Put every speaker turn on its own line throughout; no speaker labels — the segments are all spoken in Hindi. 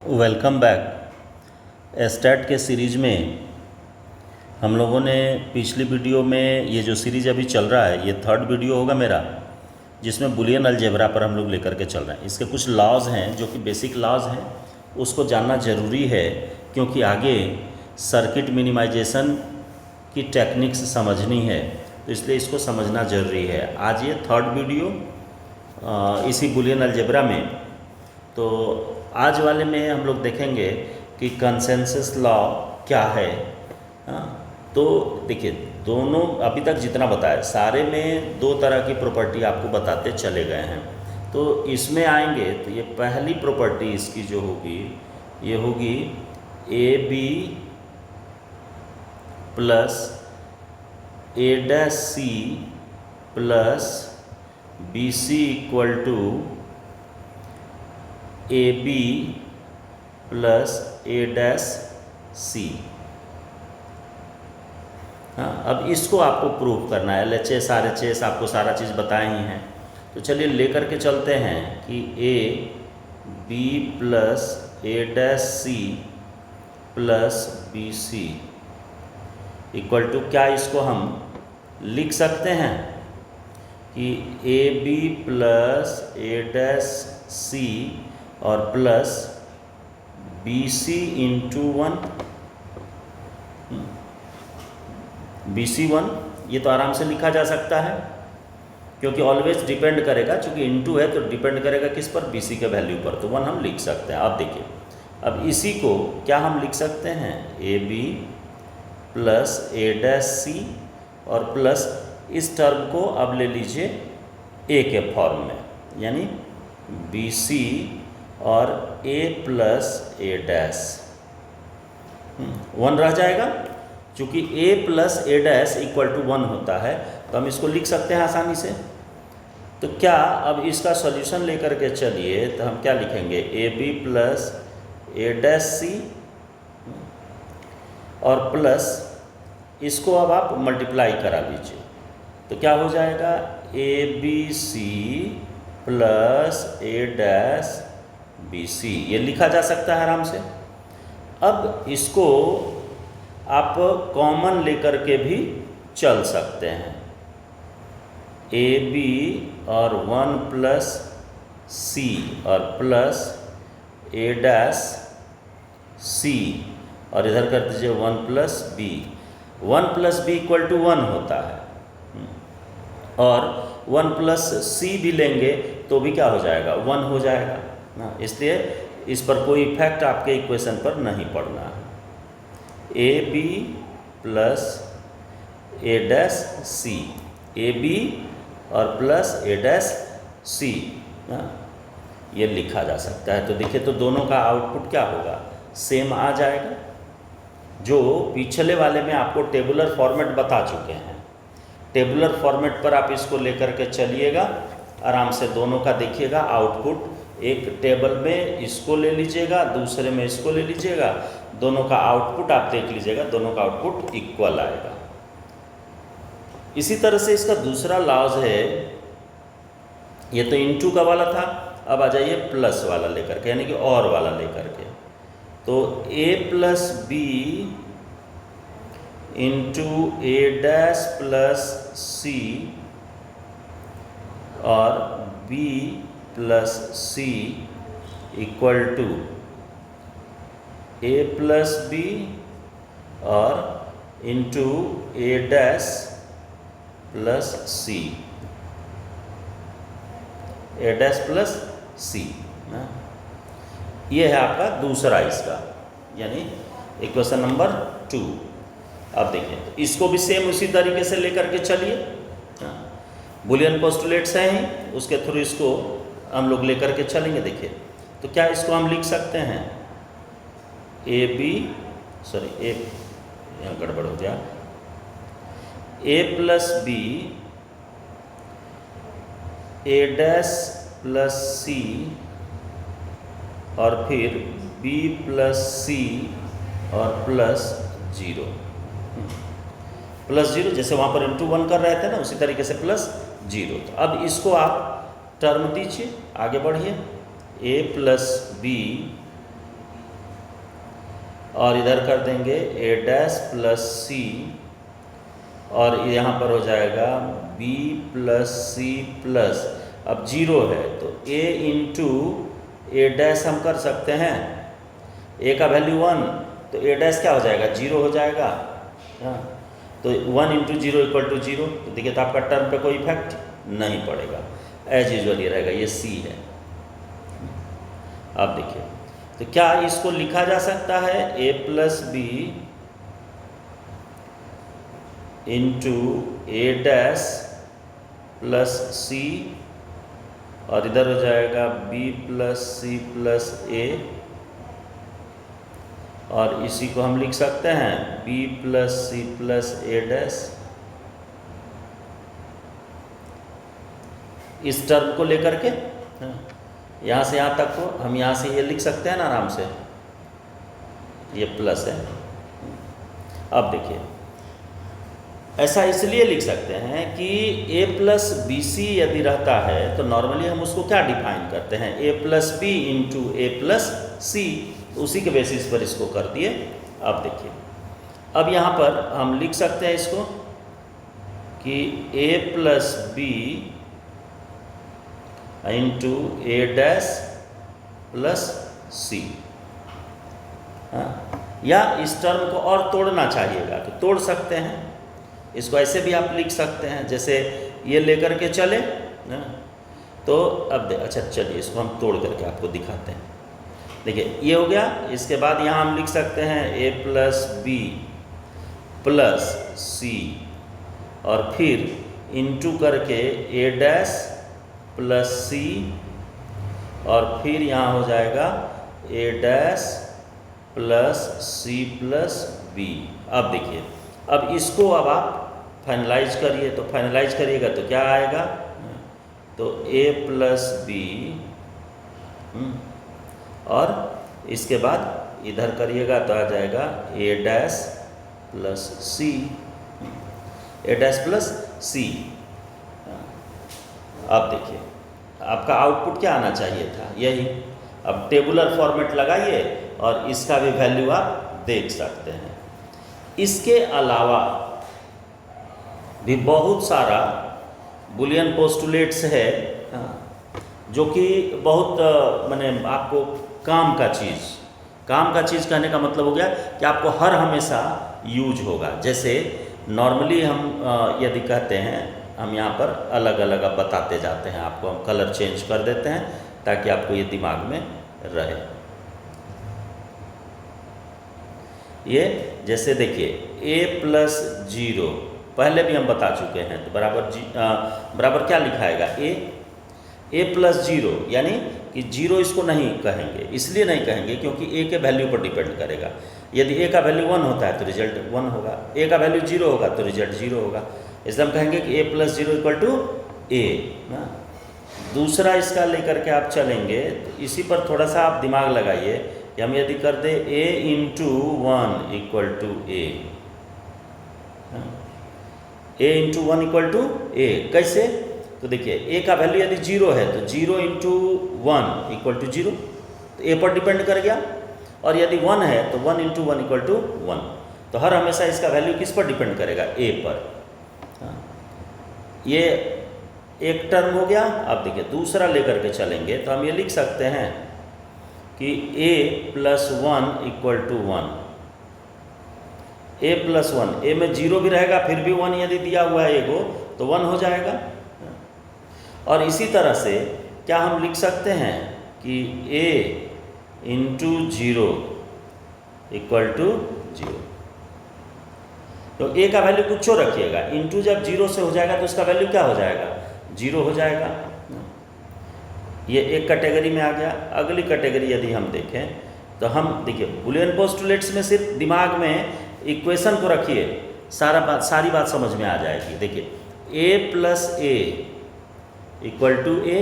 Welcome back. एस्टैट के सीरीज़ में हम लोगों ने पिछली वीडियो में ये जो सीरीज़ अभी चल रहा है ये थर्ड वीडियो होगा मेरा, जिसमें बुलियन अलजेब्रा पर हम लोग लेकर के चल रहे हैं। इसके कुछ लॉज हैं जो कि बेसिक लॉज हैं, उसको जानना ज़रूरी है क्योंकि आगे सर्किट मिनिमाइजेशन की टेक्निक्स समझनी है, तो इसलिए इसको समझना ज़रूरी है। आज ये थर्ड वीडियो इसी बुलियन अलजेब्रा में। तो आज वाले में हम लोग देखेंगे कि कंसेंसस लॉ क्या है। तो देखिए, दोनों अभी तक जितना बताया सारे में दो तरह की प्रॉपर्टी आपको बताते चले गए हैं। तो इसमें आएंगे तो ये पहली प्रॉपर्टी इसकी जो होगी ये होगी A B plus A dash C plus B C equal to A B plus A dash C. हाँ, अब इसको आपको प्रूव करना है। LHS RHS आपको सारा चीज़ बताए ही हैं, तो चलिए लेकर के चलते हैं कि A B plus A dash C plus B C equal to क्या, इसको हम लिख सकते हैं कि A B plus A dash C और प्लस बी सी इंटू 1 BC1। ये तो आराम से लिखा जा सकता है क्योंकि ऑलवेज डिपेंड करेगा, चूँकि इंटू है तो डिपेंड करेगा किस पर, BC के वैल्यू पर, तो 1 हम लिख सकते हैं। अब देखिए, अब इसी को क्या हम लिख सकते हैं, A B plus A dash C और प्लस इस टर्म को अब ले लीजिए ए के फॉर्म में, यानी BC और a प्लस ए डैश 1 रह जाएगा। चूँकि a plus A dash equal to 1 होता है तो हम इसको लिख सकते हैं आसानी से। तो क्या, अब इसका सॉल्यूशन लेकर के चलिए, तो हम क्या लिखेंगे, A B plus A dash C और प्लस इसको अब आप मल्टीप्लाई करा लीजिए, तो क्या हो जाएगा, A B C plus A dash B C. ये लिखा जा सकता है आराम से। अब इसको आप कॉमन लेकर के भी चल सकते हैं, ए बी और 1 प्लस सी और प्लस ए डैश सी और इधर कर दीजिए 1 plus B. 1 plus B equal to 1 होता है और 1 प्लस सी भी लेंगे तो भी क्या हो जाएगा, 1 हो जाएगा ना, इसलिए इस पर कोई इफेक्ट आपके इक्वेशन पर नहीं पड़ना है। A B plus A dash C, A B और प्लस ए डैश सी, ये लिखा जा सकता है। तो देखिए, तो दोनों का आउटपुट क्या होगा, सेम आ जाएगा। जो पिछले वाले में आपको टेबुलर फॉर्मेट बता चुके हैं, टेबुलर फॉर्मेट पर आप इसको लेकर के चलिएगा, आराम से दोनों का देखिएगा आउटपुट। एक टेबल में इसको ले लीजिएगा, दूसरे में इसको ले लीजिएगा, दोनों का आउटपुट आप देख लीजिएगा, दोनों का आउटपुट इक्वल आएगा। इसी तरह से इसका दूसरा लॉज है, ये तो इनटू का वाला था, अब आ जाइए प्लस वाला लेकर के, यानी कि और वाला लेकर के। तो A plus B into A dash plus C और B plus C equal to A plus B और into A dash plus C, A dash plus C. ये है आपका दूसरा इसका, यानी इक्वेशन नंबर 2। अब देखिए, तो इसको भी सेम उसी तरीके से लेकर के चलिए, बुलियन पोस्टुलेट्स हैं ही, उसके थ्रू इसको हम लोग लेकर के चलेंगे। देखिए, तो क्या इसको हम लिख सकते हैं, ए बी, सॉरी ए यहाँ गड़बड़ हो गया, ए plus B A dash plus C और फिर बी प्लस सी और प्लस 0 प्लस 0, जैसे वहाँ पर इंटू 1 कर रहे थे ना, उसी तरीके से प्लस 0। तो अब इसको आप टर्म दीजिए, आगे बढ़िए, ए प्लस बी और इधर कर देंगे ए डैश प्लस सी, और यहाँ पर हो जाएगा बी प्लस सी प्लस, अब जीरो है तो ए इंटू ए डैश हम कर सकते हैं, ए का वैल्यू 1 तो ए डैश क्या हो जाएगा, जीरो हो जाएगा। हाँ, तो 1 into zero equal to zero, तो देखिए तो आपका टर्म पे कोई इफेक्ट नहीं पड़ेगा, एज यूजल ही रहेगा, ये सी है। अब देखिए तो क्या इसको लिखा जा सकता है A plus B into A dash plus C, और इधर हो जाएगा बी प्लस सी प्लस ए, और इसी को हम लिख सकते हैं B plus C plus A dash. इस टर्म को लेकर के यहाँ से यहाँ तक को हम यहाँ से ये लिख सकते हैं ना आराम से, ये प्लस है। अब देखिए ऐसा इसलिए लिख सकते हैं कि a प्लस बी सी यदि रहता है तो नॉर्मली हम उसको क्या डिफाइन करते हैं, a plus B into A plus C, तो उसी के बेसिस पर इसको कर दिए। अब देखिए अब यहाँ पर हम लिख सकते हैं इसको कि a plus B into A dash plus C. हाँ, या इस टर्म को और तोड़ना चाहिएगा तो तोड़ सकते हैं, इसको ऐसे भी आप लिख सकते हैं, जैसे ये लेकर के चले ना, तो अब अच्छा चलिए इसको हम तोड़ करके आपको दिखाते हैं। देखिए ये हो गया, इसके बाद यहाँ हम लिख सकते हैं ए प्लस बी प्लस सी, और फिर इंटू करके ए डैश प्लस सी, और फिर यहाँ हो जाएगा A dash plus C plus B. अब देखिए अब इसको अब आप फाइनलाइज करिए, तो फाइनलाइज करिएगा तो क्या आएगा, तो a प्लस बी, और इसके बाद इधर करिएगा तो आ जाएगा a dash plus C, a dash plus C. अब देखिए आपका आउटपुट क्या आना चाहिए था, यही। अब टेबुलर फॉर्मेट लगाइए और इसका भी वैल्यू आप देख सकते हैं। इसके अलावा भी बहुत सारा बुलियन पोस्टुलेट्स है जो कि बहुत माने आपको काम का चीज़ कहने का मतलब हो गया कि आपको हर हमेशा यूज होगा। जैसे नॉर्मली हम यदि कहते हैं, हम यहाँ पर अलग अलग अब बताते जाते हैं आपको, हम कलर चेंज कर देते हैं ताकि आपको ये दिमाग में रहे। ये जैसे देखिए a प्लस जीरो पहले भी हम बता चुके हैं, तो बराबर क्या लिखाएगा, a प्लस जीरो, यानी कि जीरो इसको नहीं कहेंगे, इसलिए नहीं कहेंगे क्योंकि a के वैल्यू पर डिपेंड करेगा। यदि a का वैल्यू 1 होता है तो रिजल्ट 1 होगा, a का वैल्यू 0 होगा तो रिजल्ट 0 होगा, इसलिए हम कहेंगे कि a plus zero equal to a ना। दूसरा इसका लेकर के आप चलेंगे तो इसी पर थोड़ा सा आप दिमाग लगाइए कि हम यदि कर दे a into 1 equal to a, a into 1 equal to a, कैसे, तो देखिए a का वैल्यू यदि 0 है तो 0 इंटू 1 इक्वल टू 0, तो a पर डिपेंड कर गया, और यदि 1 है तो 1 इंटू 1 इक्वल टू 1, तो हर हमेशा इसका वैल्यू किस पर डिपेंड करेगा, a पर। ये एक टर्म हो गया। अब देखिए दूसरा लेकर के चलेंगे तो हम ये लिख सकते हैं कि a plus 1 equal to 1, a plus 1, a में 0 भी रहेगा फिर भी 1 यदि दिया हुआ है a को तो 1 हो जाएगा। और इसी तरह से क्या हम लिख सकते हैं कि a इंटू 0 इक्वल टू 0, तो a का वैल्यू कुछ और रखिएगा, इंटू जब 0 से हो जाएगा तो उसका वैल्यू क्या हो जाएगा, 0 हो जाएगा। ये एक कैटेगरी में आ गया। अगली कैटेगरी यदि हम देखें तो हम देखिए बुलियन पोस्टुलेट्स में सिर्फ दिमाग में इक्वेशन को रखिए, सारी बात समझ में आ जाएगी। देखिए a plus A equal to A,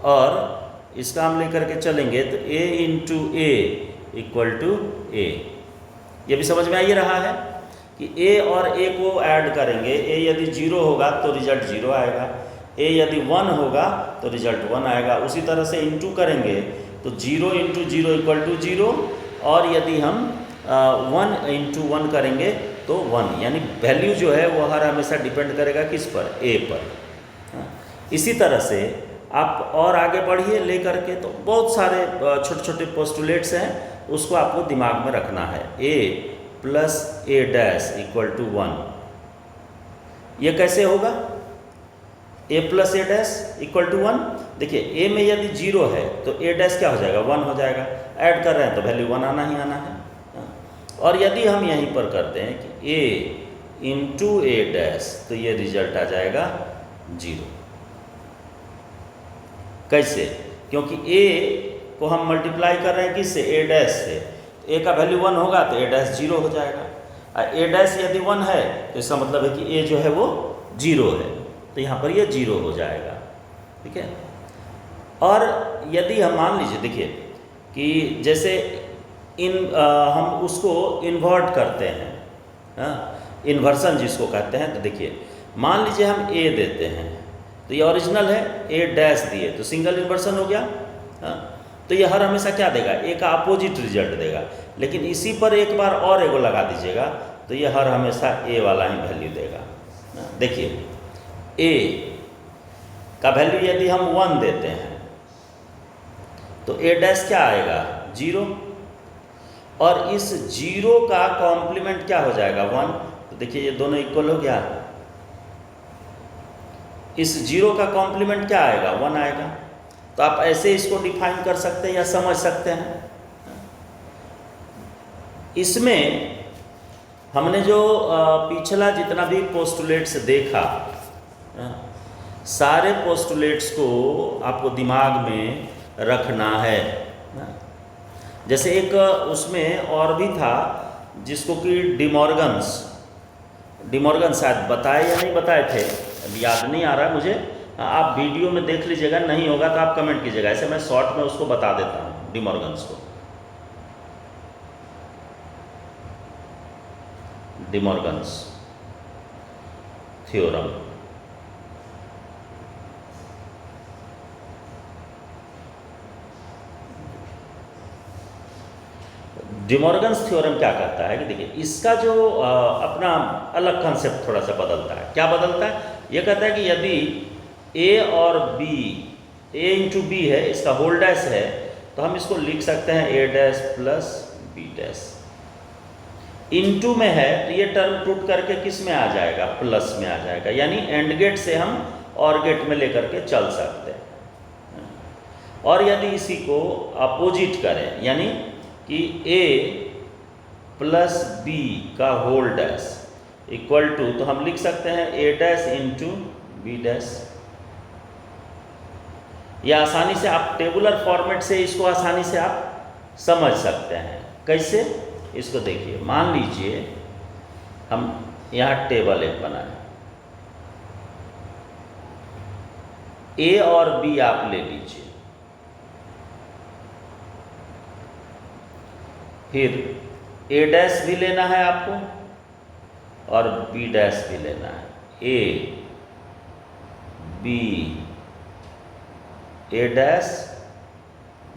और इसका हम लेकर के चलेंगे तो a into A equal to A. ये भी समझ में आ ही रहा है कि a और a को ऐड करेंगे, a यदि 0 होगा तो रिजल्ट 0 आएगा, a यदि 1 होगा तो रिजल्ट 1 आएगा। उसी तरह से इंटू करेंगे तो 0 इंटू 0 इक्वल टू 0, और यदि हम 1 इंटू 1 करेंगे तो 1, यानी वैल्यू जो है वो हर हमेशा डिपेंड करेगा किस पर, ए पर। हाँ, इसी तरह से आप और आगे बढ़िए ले करके, तो बहुत सारे छोटे छोटे पोस्टुलेट्स हैं, उसको आपको दिमाग में रखना है। A plus A dash equal to 1, ये कैसे होगा? A plus A dash equal to 1। देखिए ए में यदि 0 है तो ए डैश क्या हो जाएगा, 1 हो जाएगा। ऐड कर रहे हैं तो वैल्यू 1 आना ही आना है। और यदि हम यहीं पर करते हैं कि ए इंटू ए डैश, तो ये रिजल्ट आ जाएगा 0। कैसे? क्योंकि ए को हम मल्टीप्लाई कर रहे हैं किससे, ए डैश से। ए का वैल्यू 1 होगा तो ए डैश 0 हो जाएगा। और ए डैश यदि 1 है तो इसका मतलब है कि ए जो है वो 0 है, तो यहाँ पर ये 0 हो जाएगा। ठीक है। और यदि हम मान लीजिए, देखिए कि जैसे हम उसको इन्वर्ट करते हैं, इन्वर्सन जिसको कहते हैं, तो देखिए मान लीजिए हम ए देते हैं, तो ये ओरिजिनल है, ए डैश दिए तो सिंगल इन्वर्सन हो गया। तो ये हर हमेशा क्या देगा, ए का अपोजिट रिजल्ट देगा। लेकिन इसी पर एक बार और एगो लगा दीजिएगा तो ये हर हमेशा ए वाला ही वैल्यू देगा। देखिए ए का वैल्यू यदि हम 1 देते हैं तो ए डैश क्या आएगा, 0। और इस 0 का कॉम्प्लीमेंट क्या हो जाएगा, 1। तो देखिए ये दोनों इक्वल हो गया। इस 0 का कॉम्प्लीमेंट क्या आएगा, 1 आएगा। तो आप ऐसे इसको डिफाइन कर सकते हैं या समझ सकते हैं। इसमें हमने जो पिछला जितना भी पोस्टुलेट्स देखा, सारे पोस्टुलेट्स को आपको दिमाग में रखना है। जैसे एक उसमें और भी था जिसको कि डिमॉर्गन शायद बताए या नहीं बताए थे, अभी याद नहीं आ रहा मुझे। आप वीडियो में देख लीजिएगा, नहीं होगा तो आप कमेंट कीजिएगा। ऐसे मैं शॉर्ट में उसको बता देता हूँ, डिमॉर्गन्स को। De Morgan's theorem. डिमॉर्गन्स थ्योरम क्या कहता है कि देखिए इसका जो अपना अलग कंसेप्ट थोड़ा सा बदलता है। क्या बदलता है? ये कहता है कि यदि ए और बी, ए इंटू बी है, इसका होल डैश है, तो हम इसको लिख सकते हैं A dash plus B dash. Into में है तो ये टर्म टूट करके किस में आ जाएगा, प्लस में आ जाएगा। यानी एंड गेट से हम और गेट में लेकर के चल सकते हैं। और यदि इसी को अपोजिट करें, यानी कि a प्लस बी का होल डैश इक्वल टू, तो हम लिख सकते हैं a dash into B dash. या आसानी से आप टेबुलर फॉर्मेट से इसको आसानी से आप समझ सकते हैं। कैसे? इसको देखिए, मान लीजिए हम यहाँ टेबल एक बनाए, a और b आप ले लीजिए, फिर ए डैश भी लेना है आपको और बी डैश भी लेना है। A B A dash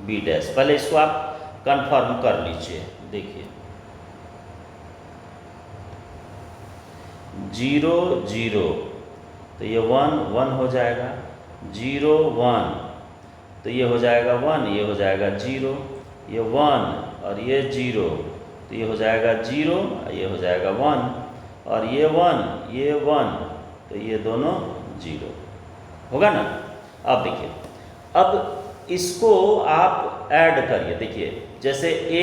B dash. पहले इसको आप कंफर्म कर लीजिए। देखिए 0 0, तो ये 1 1 हो जाएगा। 0 1, तो ये हो जाएगा 1, ये हो जाएगा 0, ये 1 और ये 0, तो ये हो जाएगा 0, ये हो जाएगा 1, और ये 1 ये 1, तो ये दोनों 0 होगा ना। अब देखिए, अब इसको आप ऐड करिए। देखिए जैसे a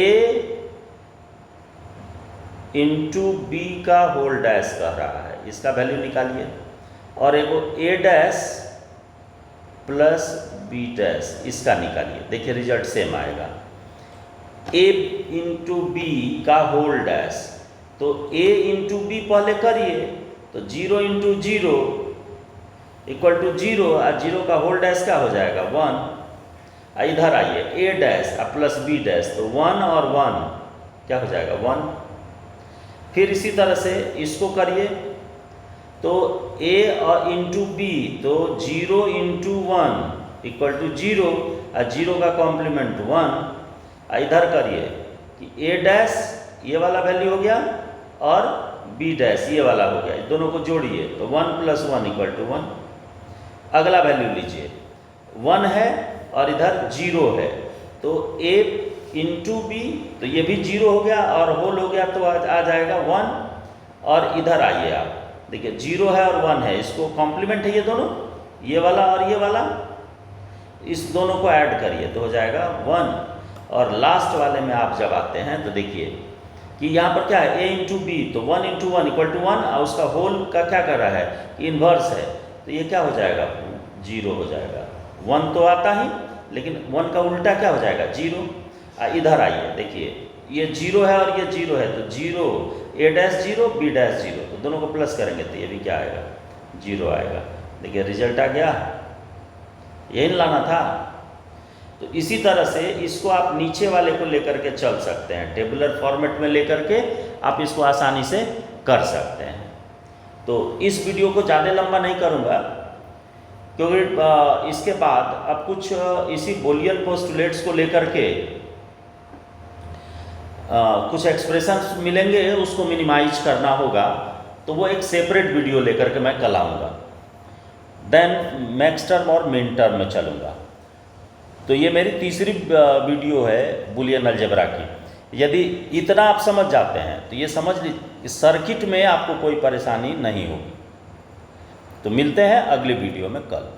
इंटू बी का होल डैश कह रहा है, इसका वैल्यू निकालिए। और एगो a dash plus B dash, इसका निकालिए। देखिए रिजल्ट सेम आएगा। a इंटू बी का होल डैश, तो a इंटू बी पहले करिए, तो 0 इंटू 0 इक्वल टू 0, और 0 का होल डैश क्या हो जाएगा, 1। इधर आइए, a dash plus B dash, तो 1 और 1 क्या हो जाएगा, 1। फिर इसी तरह से इसको करिए, तो a और इंटू बी, तो 0 इंटू 1 इक्वल टू 0, और 0 का कॉम्प्लीमेंट 1। इधर करिए कि ए डैश ये वाला वैल्यू हो गया और बी डैश ये वाला हो गया, दोनों को जोड़िए तो 1 + 1 = 1। अगला वैल्यू लीजिए, 1 है और इधर 0 है, तो a × b, तो ये भी 0 हो गया और होल हो गया तो आ जाएगा 1। और इधर आइए आप देखिए 0 है और 1 है, इसको कॉम्प्लीमेंट है ये दोनों, ये वाला और ये वाला, इस दोनों को ऐड करिए तो हो जाएगा 1। और लास्ट वाले में आप जब आते हैं तो देखिए कि यहाँ पर क्या है, a × b, तो 1 × 1 = 1 और उसका होल का क्या कर रहा है, इन्वर्स है, तो ये क्या हो जाएगा, 0 हो जाएगा। 1 तो आता ही, लेकिन 1 का उल्टा क्या हो जाएगा, 0। इधर आइए देखिए ये 0 है और ये 0 है, तो 0 a डैश 0 b डैश 0, तो दोनों को प्लस करेंगे तो ये भी क्या आएगा, 0 आएगा। देखिए रिजल्ट आ गया, यही लाना था। तो इसी तरह से इसको आप नीचे वाले को लेकर के चल सकते हैं, टेबुलर फॉर्मेट में लेकर के आप इसको आसानी से कर सकते हैं। तो इस वीडियो को ज़्यादा लंबा नहीं करूँगा, क्योंकि इसके बाद अब कुछ इसी बूलियन पोस्टुलेट्स को लेकर के कुछ एक्सप्रेशंस मिलेंगे, उसको मिनिमाइज करना होगा, तो वो एक सेपरेट वीडियो लेकर के मैं कल आऊँगा। देन मैक्स टर्म और मिन टर्म में चलूँगा। तो ये मेरी तीसरी वीडियो है बूलियन अलजेब्रा की। यदि इतना आप समझ जाते हैं तो ये समझ लीजिए सर्किट में आपको कोई परेशानी नहीं होगी। तो मिलते हैं अगली वीडियो में कल।